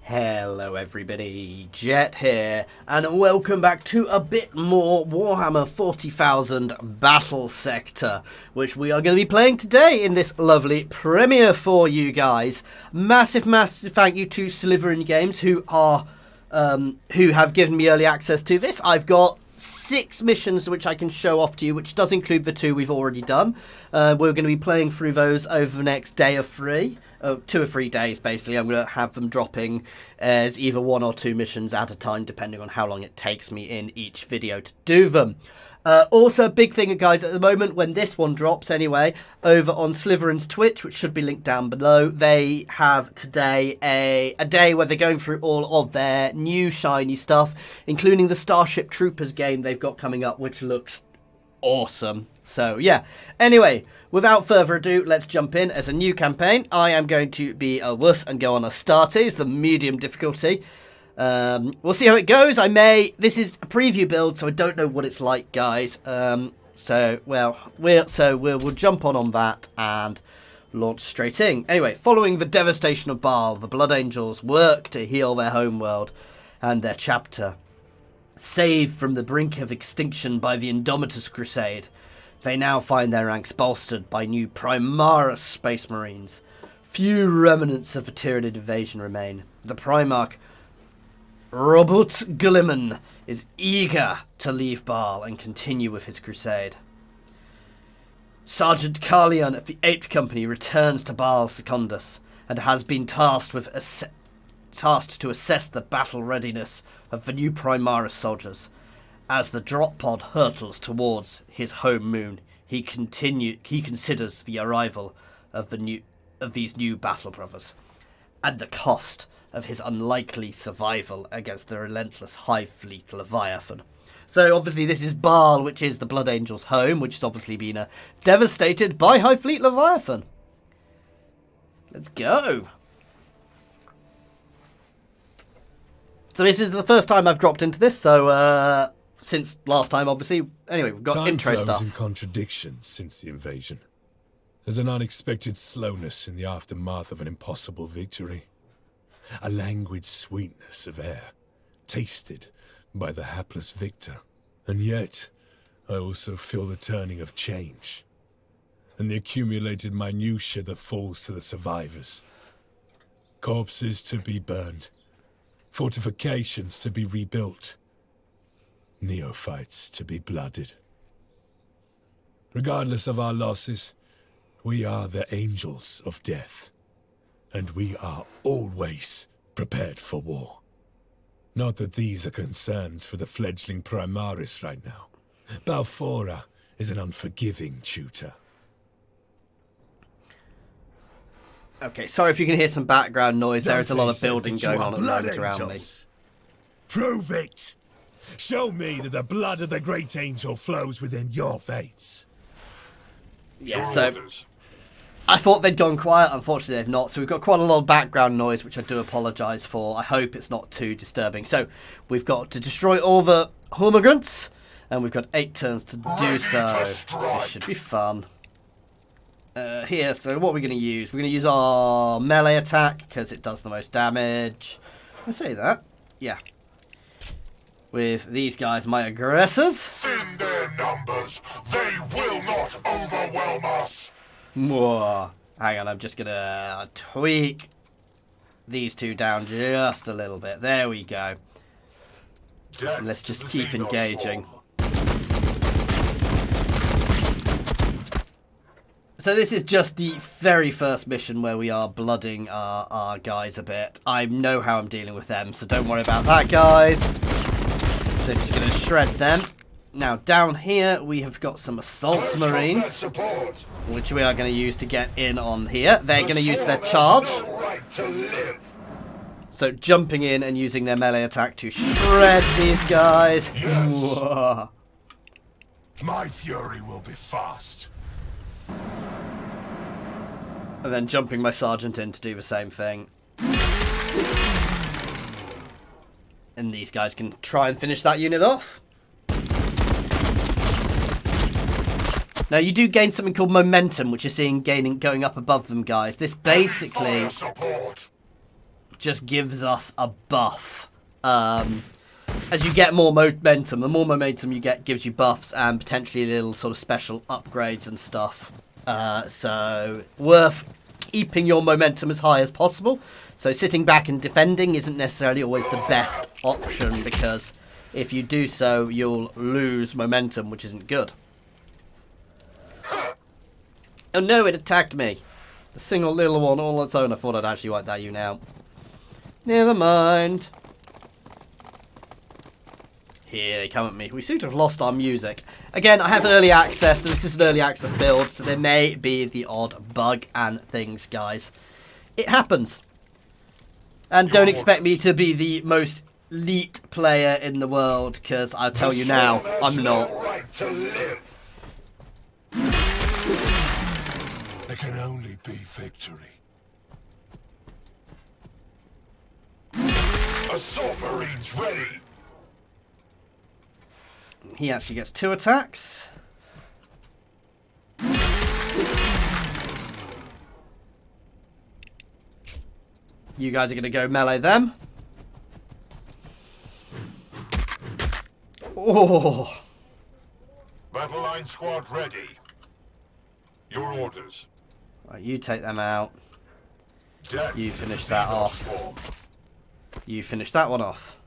Hello everybody, Jet here, and welcome back to a bit more Warhammer 40,000 Battlesector, which we are going to be playing today in this lovely premiere for you guys. Massive thank you to Sliverin Games who have given me early access to this. I've got 6 missions which I can show off to you, which does include the 2 we've already done. We're going to be playing through those over the next day or 3. 2 or 3 days, basically. I'm going to have them dropping as either 1 or 2 missions at a time, depending on how long it takes me in each video to do them. Also, a big thing, guys, at the moment, when this one drops anyway, over on Sliverin's Twitch, which should be linked down below, they have today a day where they're going through all of their new shiny stuff, including the Starship Troopers game they've got coming up, which looks awesome. So, yeah. Anyway, without further ado, let's jump in. As a new campaign, I am going to be a wuss and go on Astartes, the medium difficulty. We'll see how it goes. This is a preview build, so I don't know what it's like, guys. We'll jump on that and launch straight in. Anyway, following the devastation of Baal, the Blood Angels work to heal their homeworld and their chapter. Saved from the brink of extinction by the Indomitus Crusade, they now find their ranks bolstered by new Primaris Space Marines. Few remnants of the Tyranid invasion remain. The Primarch Robert Gulliman is eager to leave Baal and continue with his crusade. Sergeant Carleon of the 8th Company returns to Baal Secundus and has been tasked to assess the battle readiness of the new Primaris soldiers. As the drop pod hurtles towards his home moon, he considers the arrival of these new battle brothers, and the cost of his unlikely survival against the relentless Hive Fleet Leviathan. So obviously this is Baal, which is the Blood Angels' home, which has obviously been devastated by Hive Fleet Leviathan. Let's go. So this is the first time I've dropped into this, so since last time, obviously. Anyway, we've got Time intro flows stuff. And contradictions since the invasion. There's an unexpected slowness in the aftermath of an impossible victory. A languid sweetness of air, tasted by the hapless victor. And yet, I also feel the turning of change, and the accumulated minutiae that falls to the survivors. Corpses to be burned, fortifications to be rebuilt, neophytes to be blooded. Regardless of our losses, we are the angels of death, and we are always prepared for war. Not that these are concerns for the fledgling Primaris right now. Balfora is an unforgiving tutor. Okay, sorry if you can hear some background noise. There is a lot of building going on at the moment around me. Prove it! Show me that the blood of the great angel flows within your veins. Yeah, so I thought they'd gone quiet. Unfortunately, they've not. So we've got quite a lot of background noise, which I do apologise for. I hope it's not too disturbing. So we've got to destroy all the Hormigants, and we've got 8 turns to do so. This should be fun. Here, so what we're going to use? We're going to use our melee attack, because it does the most damage. I say that. Yeah. With these guys, my aggressors. In their numbers, they will not overwhelm us. Whoa. Hang on, I'm just going to tweak these 2 down just a little bit. There we go. And let's just keep engaging. So this is just the very first mission where we are blooding our guys a bit. I know how I'm dealing with them, so don't worry about that, guys. So just going to shred them. Now down here we have got some assault marines, which we are going to use to get in on here. They're going to use their charge. So jumping in and using their melee attack to shred these guys. Whoa. My fury will be fast. And then jumping my sergeant in to do the same thing. And these guys can try and finish that unit off. Now you do gain something called momentum, which you're seeing going up above them, guys. This basically just gives us a buff. As you get more momentum, the more momentum you get gives you buffs and potentially little sort of special upgrades and stuff. So worth keeping your momentum as high as possible. So sitting back and defending isn't necessarily always the best option, because if you do so, you'll lose momentum, which isn't good. Oh no, it attacked me. A single little one all on its own. I thought I'd actually wipe that unit out. Never mind. Here they come at me. We seem to have lost our music. Again, I have early access, so this is an early access build, so there may be the odd bug and things, guys. It happens. And don't expect me to be the most elite player in the world, because I'll tell you now, I'm not. Right to live. There can only be victory. Assault Marines ready. He actually gets 2 attacks. You guys are going to go melee them. Oh. Battle line squad ready. Your orders. Right, you take them out. Death. You finish that off. Swarm. You finish that one off.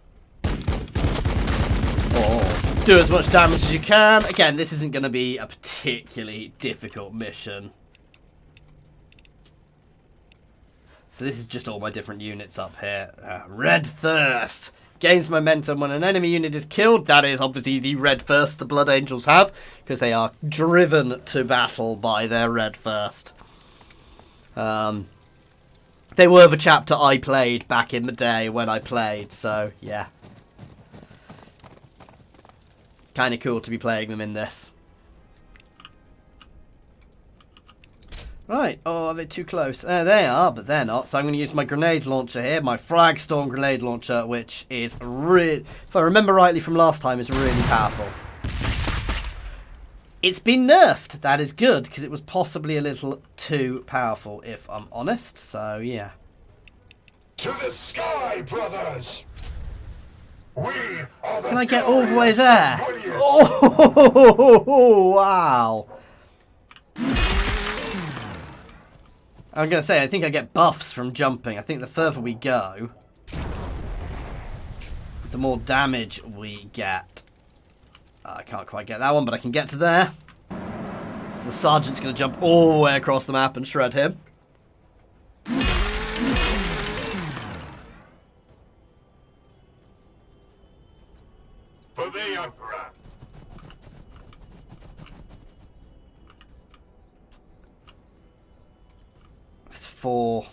Oh. Do as much damage as you can. Again, this isn't going to be a particularly difficult mission. So this is just all my different units up here. Red Thirst. Gains momentum when an enemy unit is killed. That is obviously the Red Thirst the Blood Angels have, because they are driven to battle by their Red Thirst. They were the chapter I played back in the day when I played, so yeah. Kind of cool to be playing them in this. Right, oh, are they too close? They are, but they're not. So I'm going to use my grenade launcher here, my Fragstorm grenade launcher, which is really, if I remember rightly from last time, is really powerful. It's been nerfed. That is good, because it was possibly a little too powerful, if I'm honest. So, yeah. To the sky, brothers! We are the Can I get all the way furious there? Sanguinius. Oh, wow. I'm going to say, I think I get buffs from jumping. I think the further we go, the more damage we get. I can't quite get that one, but I can get to there. So the sergeant's going to jump all the way across the map and shred him. For the Emperor. It's 4.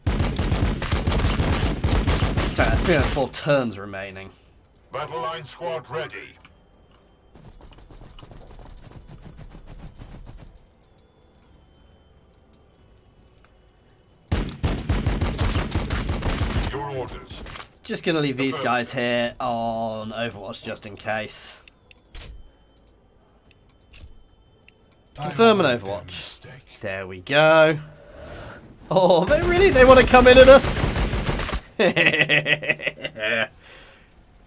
Sorry, I think there's 4 turns remaining. Battle line squad ready. Your orders. Just going to leave these guys here on Overwatch just in case. Confirm an Overwatch. There we go. Oh, they want to come in at us?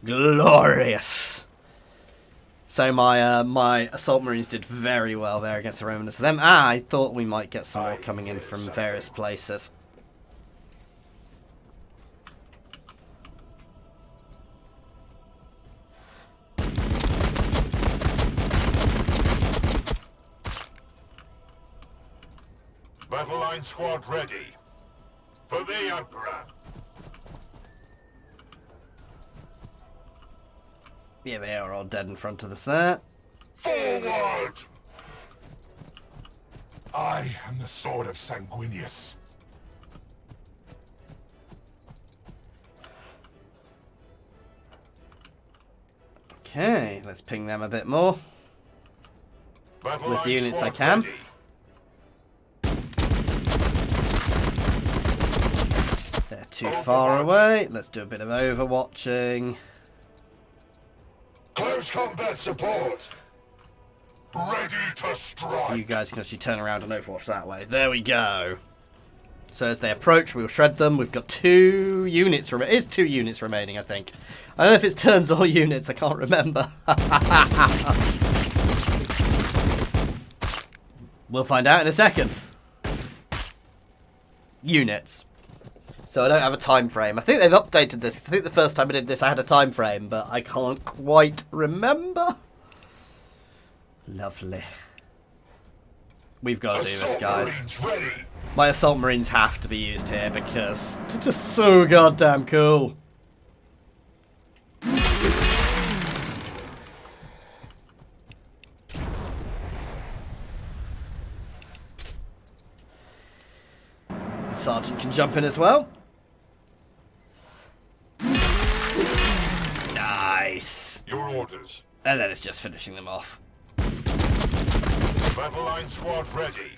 Glorious. So my Assault Marines did very well there against the remnants of them. I thought we might get some more coming in from various places. Battle line squad ready. For the Emperor. Yeah, they are all dead in front of us there. Forward! I am the sword of Sanguinius. Okay, let's ping them a bit more. Battle With the line units I squad can. ready. They're too far away. Let's do a bit of overwatching. Close combat support. Ready to strike. You guys can actually turn around and overwatch that way. There we go. So as they approach, we'll shred them. We've got 2 units. It is 2 units remaining, I think. I don't know if it's turns or units. I can't remember. We'll find out in a second. Units. So I don't have a time frame. I think they've updated this. I think the first time I did this, I had a time frame, but I can't quite remember. Lovely. We've got to do this, guys. My assault marines have to be used here because they're just so goddamn cool. The sergeant can jump in as well. Nice. Your orders. And then it's just finishing them off. Battle line squad ready.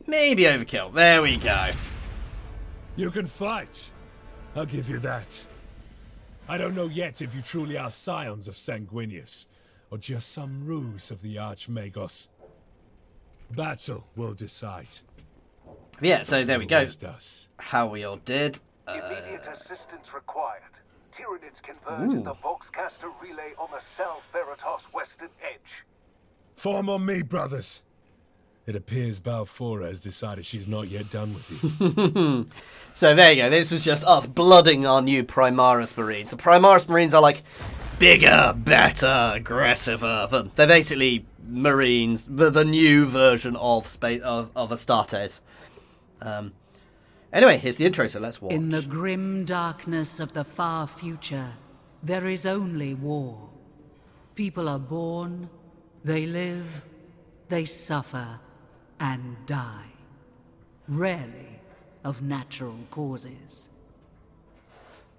Maybe overkill. There we go. You can fight. I'll give you that. I don't know yet if you truly are scions of Sanguinius, or just some ruse of the Archmagos. Battle will decide. Yeah, so there we go. Us. How we all did. Immediate assistance required. Tyranids converge at the Voxcaster relay on the Sal Veritas western edge. Form on me, brothers. It appears Balfoura has decided she's not yet done with you. So there you go. This was just us blooding our new Primaris Marines. The Primaris Marines are like bigger, better, aggressiver. They're basically Marines, the new version of Astartes. Anyway, here's the intro, so let's watch. In the grim darkness of the far future, there is only war. People are born, they live, they suffer, and die. Rarely of natural causes.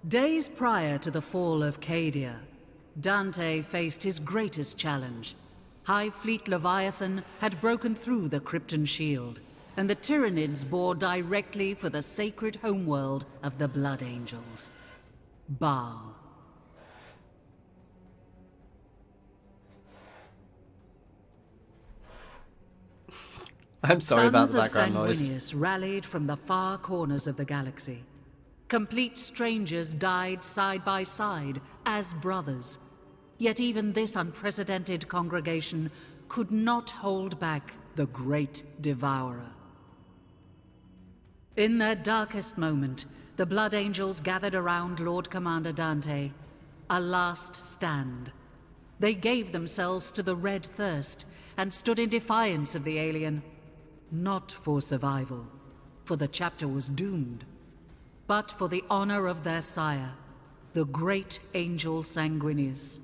Days prior to the fall of Cadia, Dante faced his greatest challenge. High Fleet Leviathan had broken through the Krypton shield, and the Tyranids bore directly for the sacred homeworld of the Blood Angels, Baal. I'm sorry about the background Sons of noise. Sanguinius rallied from the far corners of the galaxy. Complete strangers died side by side as brothers. Yet even this unprecedented congregation could not hold back the Great Devourer. In their darkest moment, the Blood Angels gathered around Lord Commander Dante. A last stand. They gave themselves to the Red Thirst and stood in defiance of the alien. Not for survival, for the chapter was doomed, but for the honor of their sire, the great angel Sanguinius.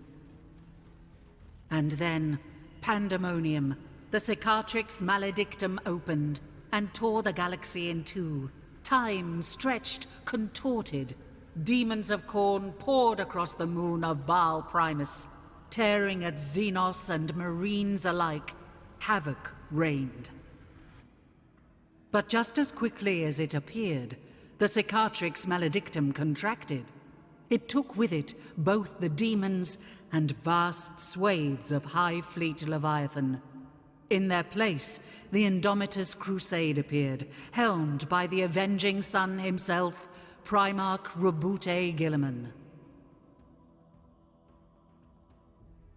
And then, pandemonium, the Cicatrix Maledictum opened and tore the galaxy in two. Time stretched, contorted. Demons of Khorne poured across the moon of Baal Primus, tearing at Xenos and Marines alike. Havoc reigned. But just as quickly as it appeared, the Cicatrix Maledictum contracted. It took with it both the demons and vast swathes of High Fleet Leviathan. In their place, the Indomitus Crusade appeared, helmed by the avenging sun himself, Primarch Robute Guilliman.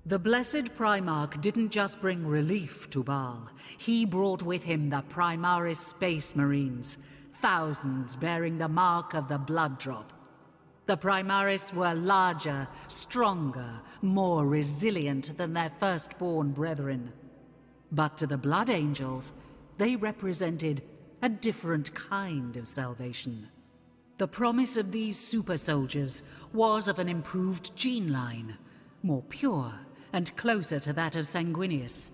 The blessed Primarch didn't just bring relief to Baal. He brought with him the Primaris Space Marines, thousands bearing the mark of the Blood Drop. The Primaris were larger, stronger, more resilient than their firstborn brethren. But to the Blood Angels, they represented a different kind of salvation. The promise of these super soldiers was of an improved gene line, more pure and closer to that of Sanguinius.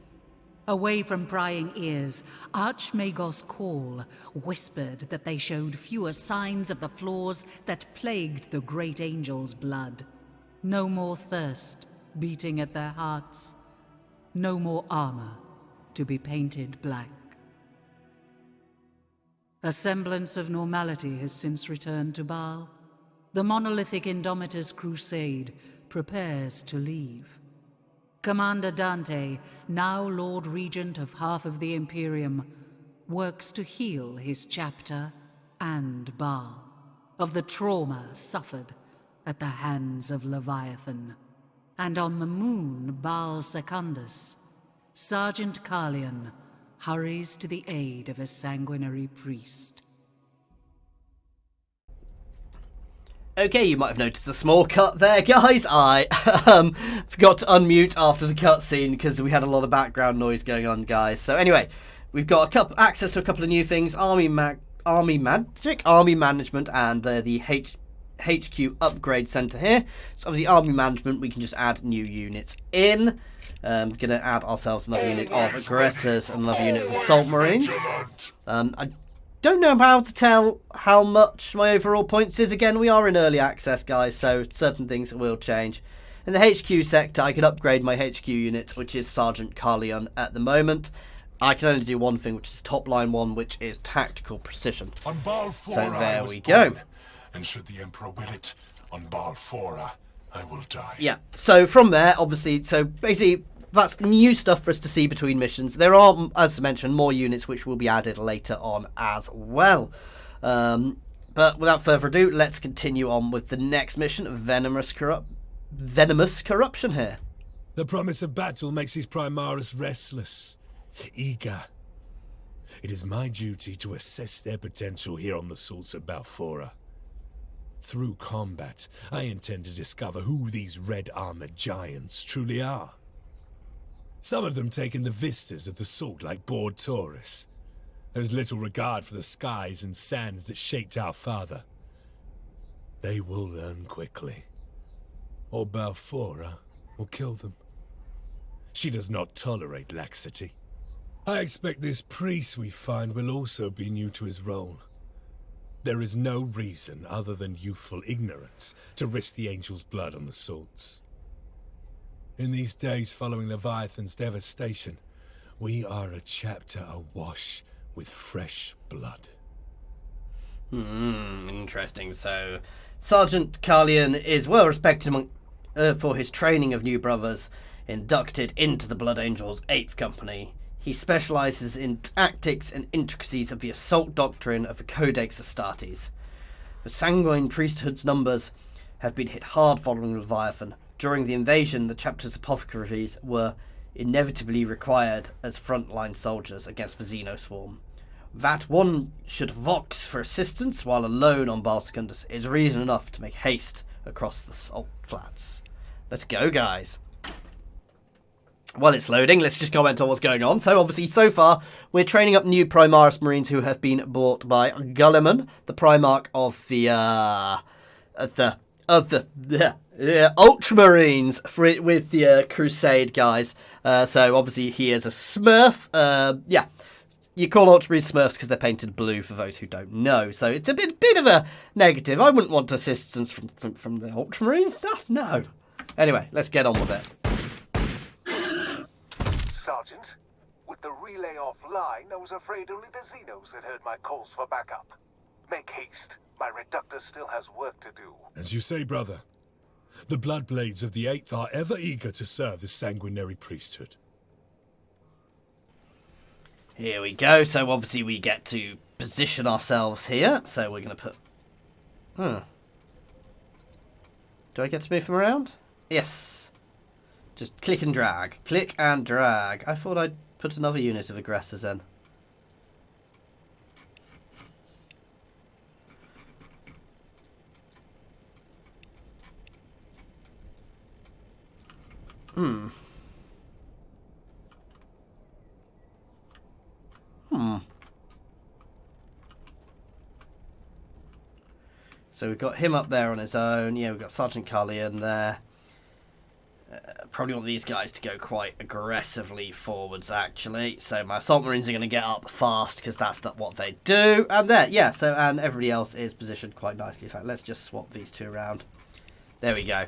Away from prying ears, Archmagos Call whispered that they showed fewer signs of the flaws that plagued the great angel's blood. No more thirst beating at their hearts. No more armor to be painted black. A semblance of normality has since returned to Baal. The monolithic Indomitus Crusade prepares to leave. Commander Dante, now Lord Regent of half of the Imperium, works to heal his chapter and Baal of the trauma suffered at the hands of Leviathan. And on the moon Baal Secundus, Sergeant Carlion hurries to the aid of a sanguinary priest. Okay, you might have noticed a small cut there, guys. I forgot to unmute after the cutscene because we had a lot of background noise going on, guys. So anyway, we've got access to a couple of new things: army magic, army management, and the HQ upgrade center here. So obviously, army management, we can just add new units in. We're gonna add ourselves another unit of aggressors and another unit of assault marines. I don't know how to tell how much my overall points is. Again, we are in early access, guys, so certain things will change. In the HQ sector, I can upgrade my HQ unit, which is Sergeant Carlion at the moment. I can only do one thing, which is top line one, which is tactical precision. On Balfora, So there I was we go. born, and should the Emperor will it, on Balfora, I will die. Yeah, so from there, obviously, so basically, that's new stuff for us to see between missions. There are, as I mentioned, more units which will be added later on as well. But without further ado, let's continue on with the next mission, Venomous Corruption here. The promise of battle makes his Primaris restless, eager. It is my duty to assess their potential here on the Salts of Balfora. Through combat, I intend to discover who these red-armored giants truly are. Some of them take in the vistas of the Salt like bored tourists. There's little regard for the skies and sands that shaped our father. They will learn quickly, or Balfora will kill them. She does not tolerate laxity. I expect this priest we find will also be new to his role. There is no reason other than youthful ignorance to risk the angel's blood on the Salts. In these days following Leviathan's devastation, we are a chapter awash with fresh blood. Interesting. So, Sergeant Carlion is well respected for his training of new brothers, inducted into the Blood Angels' 8th Company. He specializes in tactics and intricacies of the assault doctrine of the Codex Astartes. The sanguine priesthood's numbers have been hit hard following Leviathan. During the invasion, the chapter's apothecaries were inevitably required as frontline soldiers against the Xenoswarm. That one should vox for assistance while alone on Balsecundus is reason enough to make haste across the Salt Flats. Let's go, guys. While it's loading, let's just comment on what's going on. So obviously, so far, we're training up new Primaris Marines who have been bought by Gulliman, the Primarch of the Ultramarines with the Crusade guys. So obviously he is a Smurf. Yeah, you call Ultramarines Smurfs because they're painted blue for those who don't know. So it's a bit of a negative. I wouldn't want assistance from the Ultramarines. No. Anyway, let's get on with it. Sergeant, with the relay offline, I was afraid only the Xenos had heard my calls for backup. Make haste. My reductor still has work to do. As you say, brother, the Bloodblades of the 8th are ever eager to serve the sanguinary priesthood. Here we go. So obviously we get to position ourselves here. So we're going to put... Do I get to move them around? Yes. Just click and drag. Click and drag. I thought I'd put another unit of aggressors in. So we've got him up there on his own. Yeah, we've got Sergeant Carlion there. Probably want these guys to go quite aggressively forwards, actually. So my assault marines are going to get up fast because that's what they do. And there, yeah. So and everybody else is positioned quite nicely. In fact, let's just swap these two around. There we go.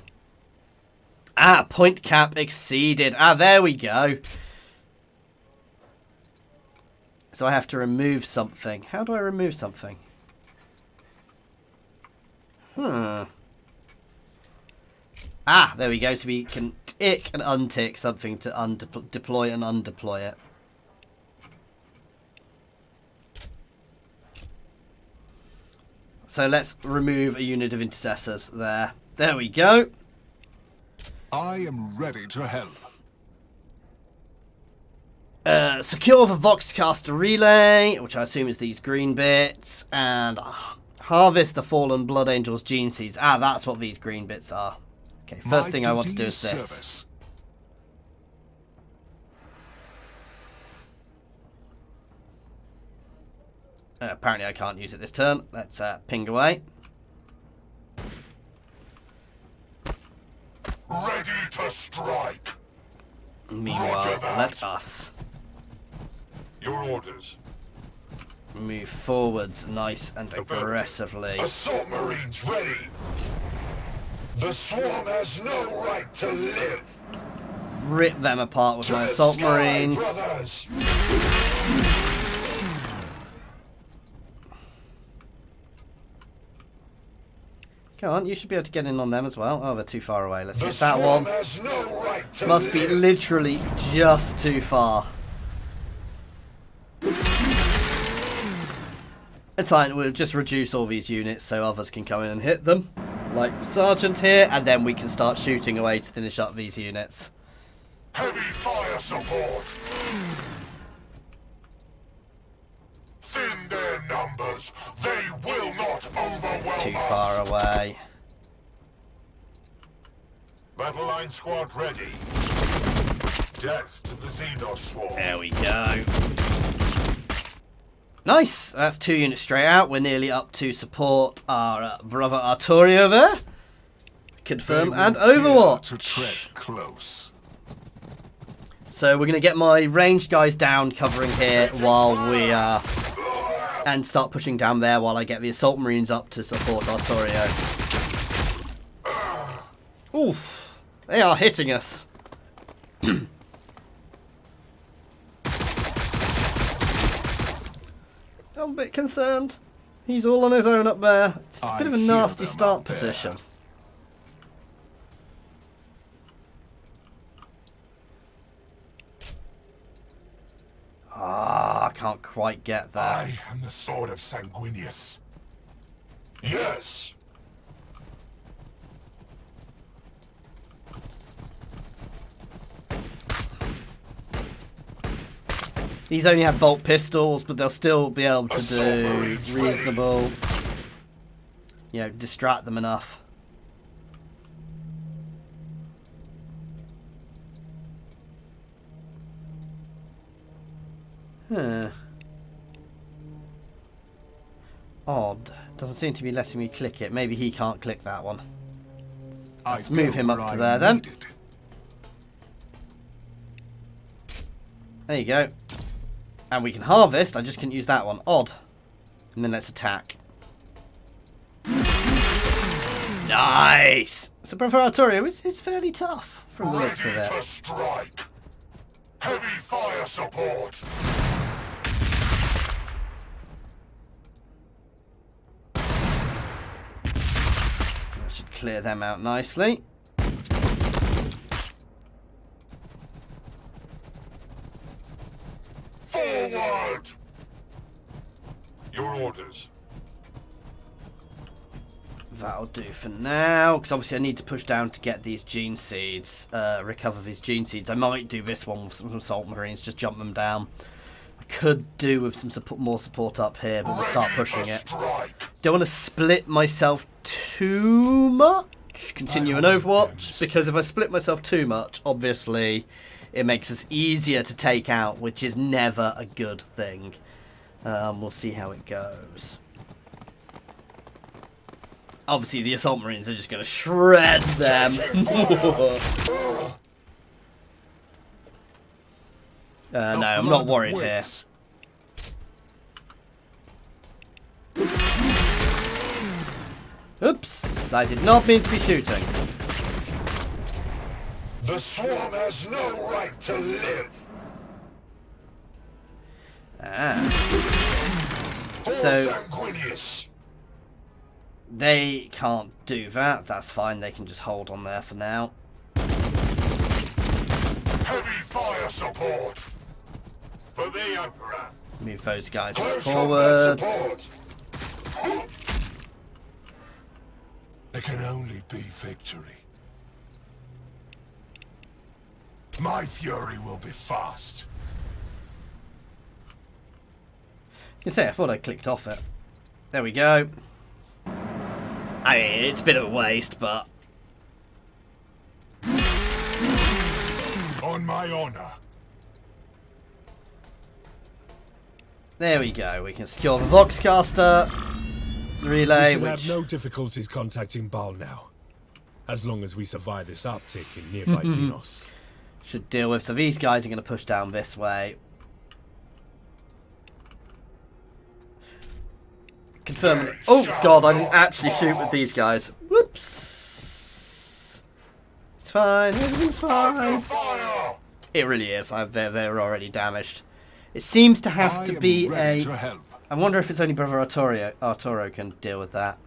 Point cap exceeded. There we go. So I have to remove something. How do I remove something? There we go. So we can tick and untick something to deploy and undeploy it. So let's remove a unit of intercessors there. There we go. I am ready to help. Secure the Voxcaster relay, which I assume is these green bits, and harvest the fallen Blood Angel's gene seeds. Ah, that's what these green bits are. Okay, first thing I want to do is this. Service. Apparently I can't use it this turn. Let's ping away. Ready to strike. Meanwhile, let us Your orders. move forwards nice and aggressively. Assault Marines ready. The swarm has no right to live. Rip them apart with To my the assault sky, marines. brothers. Come on, you should be able to get in on them as well. Oh, they're too far away. Let's The hit that swarm one. has no right to Must be live. literally just too far. It's fine, we'll just reduce all these units so others can come in and hit them. Like Sergeant here, and then we can start shooting away to finish up these units. Heavy fire support. Thin their numbers. They will not overwhelm Too us. far away. Battle line squad ready. Death to the Xenos swarm. There we go. Nice! That's 2 units straight out. We're nearly up to support our brother Arturio there. Confirm and Overwatch. To tread close. So we're going to get my ranged guys down covering here while we and start pushing down there while I get the assault marines up to support Arturio. Oof. They are hitting us. I'm a bit concerned. He's all on his own up there. It's a bit of a nasty start position. Ah, I can't quite get that. I am the sword of Sanguinius. Yes. These only have bolt pistols, but they'll still be able to do reasonable, you know, distract them enough. Huh. Odd. Doesn't seem to be letting me click it. Maybe he can't click that one. Let's move him up to there then. There you go. And we can harvest. I just couldn't use that one. Odd. And then let's attack. Nice! So Brother Arturio is fairly tough from the looks of Ready it. to strike. Heavy fire support. That should clear them out nicely. Forward. Your orders. That'll do for now, because obviously I need to push down to get these gene seeds, recover these gene seeds. I might do this one with some assault marines, just jump them down. I could do with some more support up here, but we'll start pushing it. Don't want to split myself too much. Continue an Overwatch, because if I split myself too much, obviously it makes us easier to take out, which is never a good thing. We'll see how it goes. Obviously, the assault marines are just going to shred them. No, I'm not worried here. Oops, I did not mean to be shooting. The swarm has no right to live. So Sanguinius. they can't do that. That's fine. They can just hold on there for now. Heavy fire support. For the Emperor. Move those guys Close forward. combat support. There can only be victory. My fury will be fast. You can say I thought I clicked off it. There we go. I mean, it's a bit of a waste, but... On my honor. There we go. We can secure the Voxcaster relay, We should which... have no difficulties contacting Baal now, as long as we survive this uptick in nearby Xenos. should deal with. So these guys are going to push down this way. Confirm. Oh god, I didn't actually shoot with these guys. Whoops. It's fine. Everything's fine. It really is. They're already damaged. It seems to have to be a... I wonder if it's only Brother Arturo can deal with that.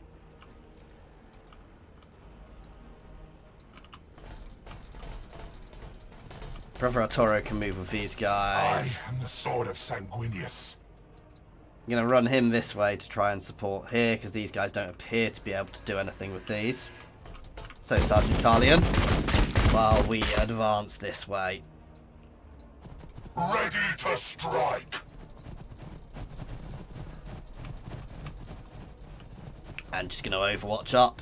Brother Arturo can move with these guys. I am the sword of Sanguinius. I'm going to run him this way to try and support here, because these guys don't appear to be able to do anything with these. So, Sergeant Carlion, while we advance this way. Ready to strike. And just going to overwatch up.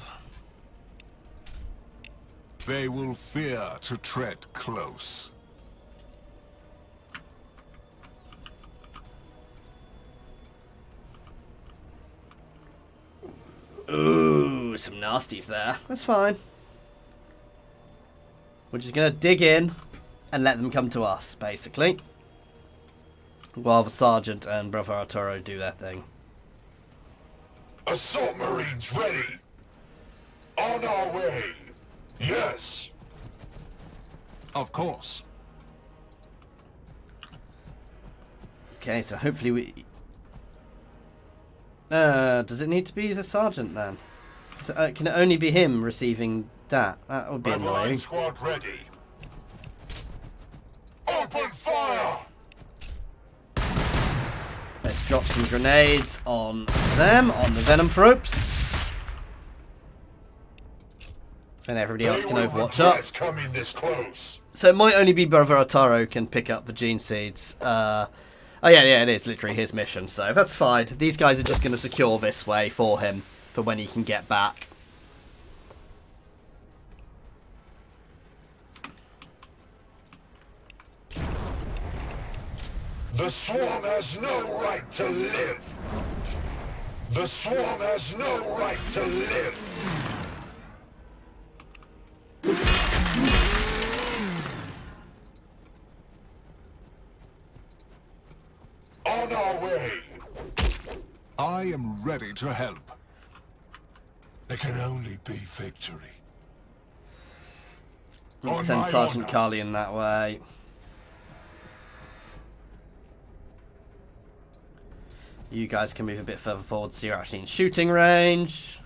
They will fear to tread close. Ooh, some nasties there. That's fine. We're just going to dig in and let them come to us, basically. While the Sergeant and Brother Arturo do their thing. Assault Marines ready. On our way. Yes. Of course. Okay, so hopefully we... does it need to be the Sergeant then? So, can it only be him receiving that? That would be annoying. Squad ready. Open fire! Let's drop some grenades on them, on the Venom ropes. And everybody else can overwatch up. Coming this close. So it might only be Brother Arturo can pick up the gene seeds. Oh yeah, it is literally his mission, so that's fine. These guys are just going to secure this way for him, for when he can get back. The Swarm has no right to live. The Swarm has no right to live. On our way. I am ready to help. There can only be victory. Let's send Sergeant Carlion that way. You guys can move a bit further forward so you're actually in shooting range.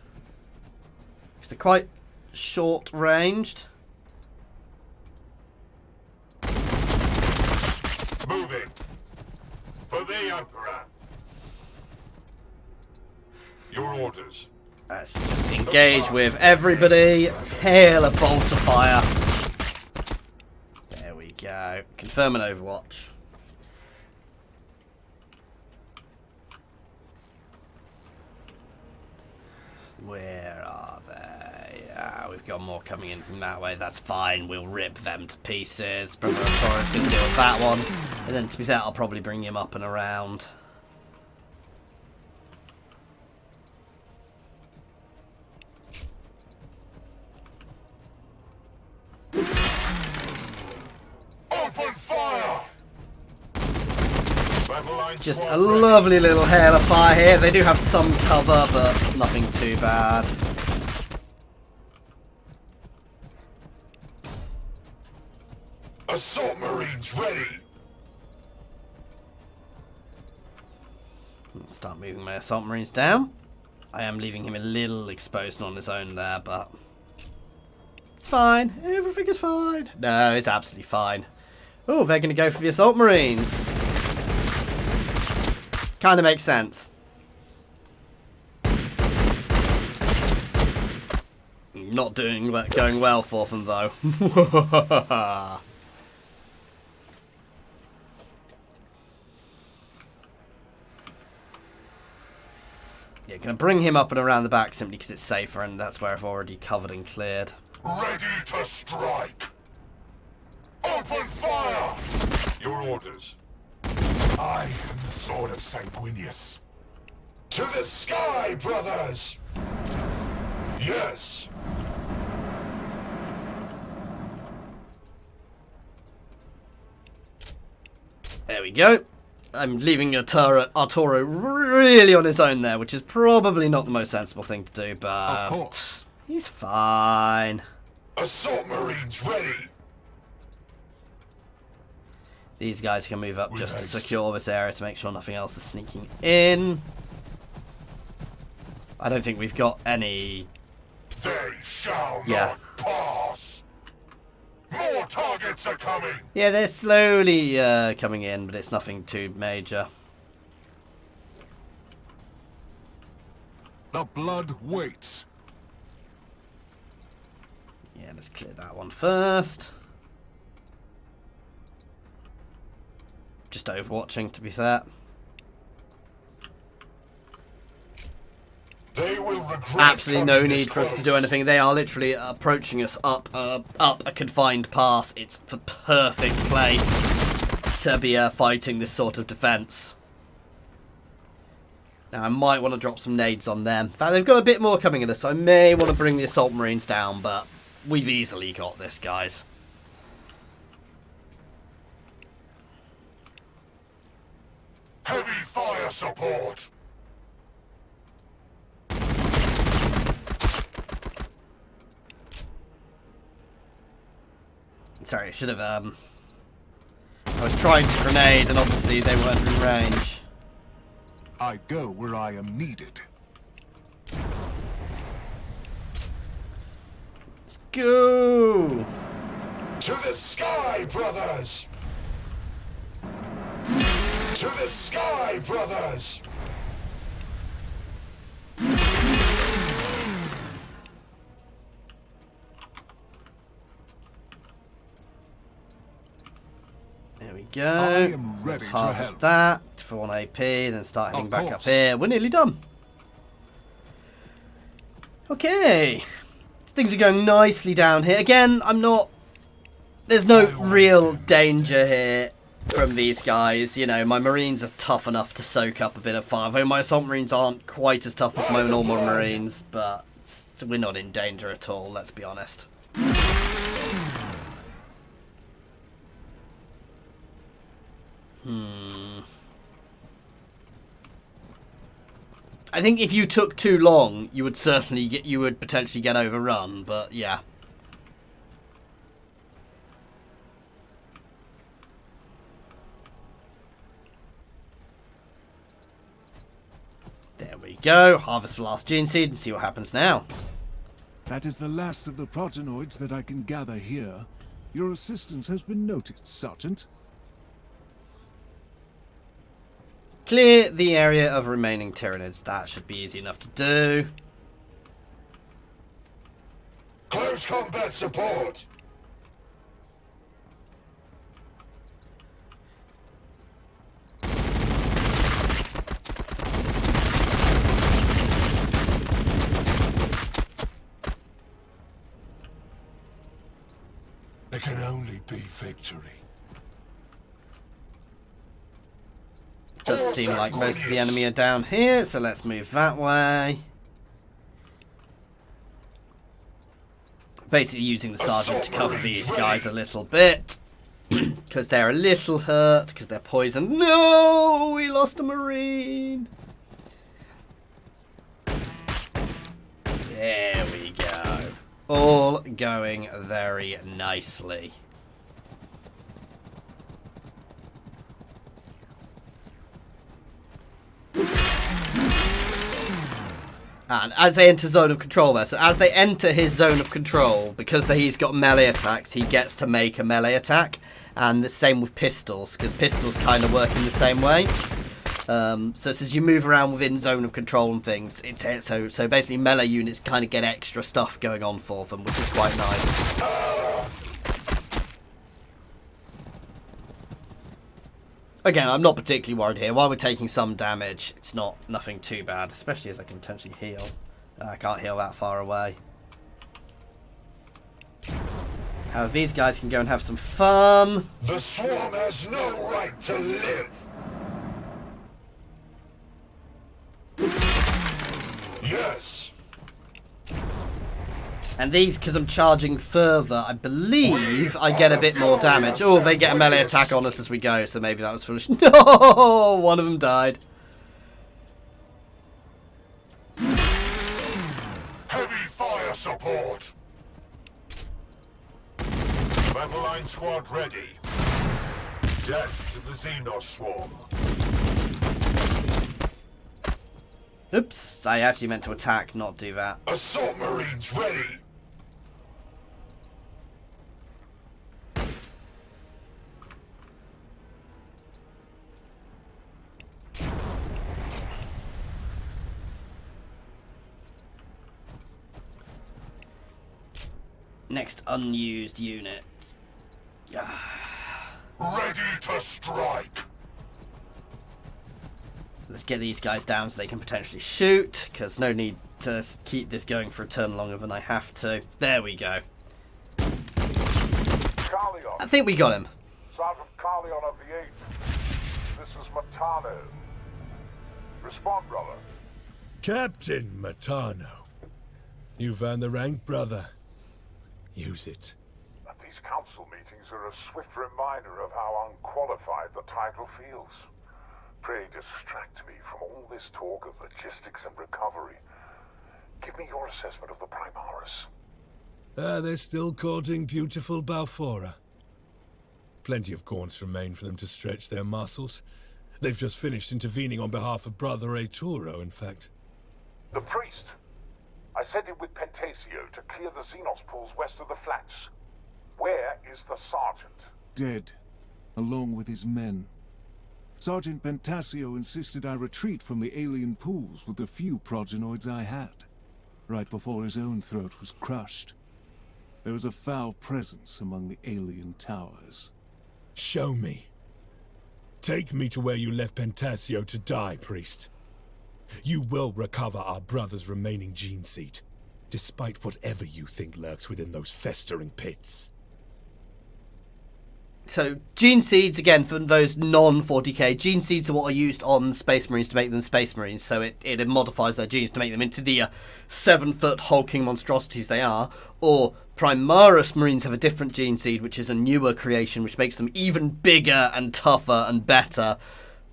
Because they're quite short ranged. Moving. For the Emperor. Your orders. Let's just engage with everybody. Hail a bolt of fire. There we go. Confirm an overwatch. Where are they? Ah, we've got more coming in from that way. That's fine. We'll rip them to pieces. Brother Arturo's going to deal with that one. And then to be fair, I'll probably bring him up and around. Open fire! Just a lovely little hail of fire here. They do have some cover, but nothing too bad. Assault Marines ready. Start moving my assault marines down. I am leaving him a little exposed on his own there, but it's fine. Everything is fine. No, it's absolutely fine. Oh, they're going to go for the assault marines. Kind of makes sense. Not going well for them, though. Yeah, gonna bring him up and around the back simply because it's safer, and that's where I've already covered and cleared. Ready to strike! Open fire! Your orders. I am the sword of Sanguinius. To the sky, brothers! Yes! There we go. I'm leaving Arturo really on his own there, which is probably not the most sensible thing to do, but... Of course. He's fine. Assault Marines ready! These guys can move up With just to haste. secure this area to make sure nothing else is sneaking in. I don't think we've got any... They shall Yeah. not pass! More targets are coming! Yeah, they're slowly coming in, but it's nothing too major. The blood waits. Yeah, let's clear that one first. Just overwatching, to be fair. They will regret Absolutely no coming this need for us to do close. anything. They are literally approaching us up a confined pass. It's the perfect place to be fighting this sort of defense. Now, I might want to drop some nades on them. In fact, they've got a bit more coming at us, so I may want to bring the Assault Marines down, but we've easily got this, guys. Heavy fire support! Sorry, I should have, I was trying to grenade, and obviously they weren't in range. I go where I am needed. Let's go! To the sky, brothers! To the sky, brothers! There we I go. am ready Let's to harvest help. that for 1 AP, then start heading Of back up course. here. We're nearly done. Okay. Things are going nicely down here. Again, there's no real danger here from these guys. You know, my Marines are tough enough to soak up a bit of fire. Though my Assault Marines aren't quite as tough as my normal Marines, but we're not in danger at all, let's be honest. I think if you took too long, you would potentially get overrun, but yeah. There we go. Harvest the last gene seed and see what happens now. That is the last of the protenoids that I can gather here. Your assistance has been noted, Sergeant. Clear the area of remaining Tyranids. That should be easy enough to do. Close combat support! There can only be victory. Does seem like most of the enemy are down here, so let's move that way. Basically using the sergeant to cover these guys a little bit. Because they're a little hurt, because they're poisoned. No! We lost a Marine! There we go. All going very nicely. And as they enter zone of control there, so as they enter his zone of control, because he's got melee attacks, he gets to make a melee attack. And the same with pistols, because pistols kind of work in the same way. So it says you move around within zone of control and things. So basically melee units kind of get extra stuff going on for them, which is quite nice. Again, I'm not particularly worried here. While we're taking some damage, it's nothing too bad, especially as I can potentially heal. I can't heal that far away. However, these guys can go and have some fun. The swarm has no right to live. Yes. And these, because I'm charging further, I believe I get a bit more damage. Oh, they get a melee attack on us as we go, so maybe that was foolish. No! One of them died. Heavy fire support. Battle line squad ready. Death to the Xenos swarm. Oops, I actually meant to attack, not do that. Assault Marines ready. Next unused unit. Ready to strike. Let's get these guys down so they can potentially shoot, because no need to keep this going for a turn longer than I have to. There we go. Carleon. I think we got him. Sergeant Carleon of the 8th. This is Matano. Respond, brother. Captain Matano. You found the rank, brother. Use it. These council meetings are a swift reminder of how unqualified the title feels. Pray distract me from all this talk of logistics and recovery. Give me your assessment of the Primaris. They're still courting beautiful Balfora. Plenty of gaunts remain for them to stretch their muscles. They've just finished intervening on behalf of Brother Arturo, in fact. The priest. I sent him with Pentasio to clear the Xenos pools west of the flats. Where is the sergeant? Dead, along with his men. Sergeant Pentasio insisted I retreat from the alien pools with the few progenoids I had, right before his own throat was crushed. There was a foul presence among the alien towers. Show me. Take me to where you left Pentasio to die, priest. You will recover our brother's remaining gene seed, despite whatever you think lurks within those festering pits. So, gene seeds, again, for those non-40k, gene seeds are what are used on Space Marines to make them Space Marines, so it modifies their genes to make them into the 7-foot hulking monstrosities they are, or Primaris Marines have a different gene seed, which is a newer creation, which makes them even bigger and tougher and better,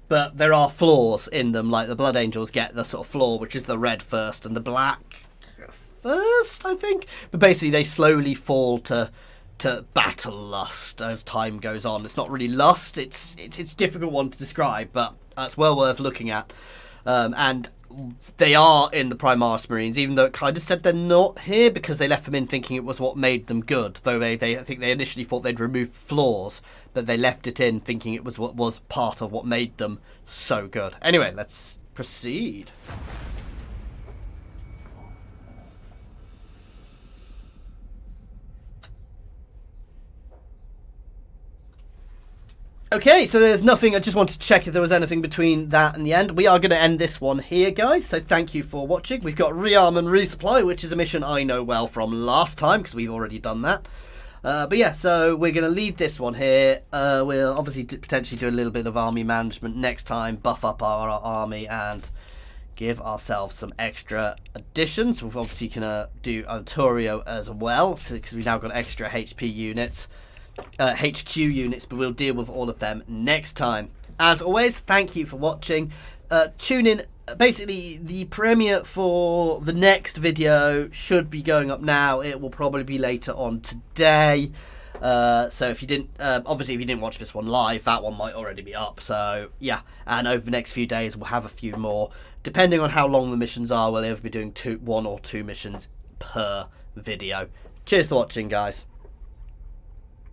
but there are flaws in them, like the Blood Angels get the sort of flaw, which is the red first, and the black first, I think, but basically they slowly fall to battle lust as time goes on. It's not really lust, it's a difficult one to describe, but it's well worth looking at. And they are in the Primaris Marines, even though it kind of said they're not here, because they left them in thinking it was what made them good, though I think they initially thought they'd remove flaws, but they left it in thinking it was what was part of what made them so good. Anyway, let's proceed. Okay, so there's nothing. I just wanted to check if there was anything between that and the end. We are going to end this one here, guys, so thank you for watching. We've got Rearm and Resupply, which is a mission I know well from last time, because we've already done that. But yeah, so we're going to leave this one here. We'll obviously potentially do a little bit of army management next time, buff up our army, and give ourselves some extra additions. We're obviously going to do Arturo as well, because we've now got extra HP units. HQ units, but we'll deal with all of them next time. As always, thank you for watching. Tune in. Basically, the premiere for the next video should be going up now. It will probably be later on today. So if you didn't, obviously if you didn't watch this one live, that one might already be up. So yeah, and over the next few days we'll have a few more. Depending on how long the missions are, we'll either be doing one or two missions per video. Cheers for watching, guys.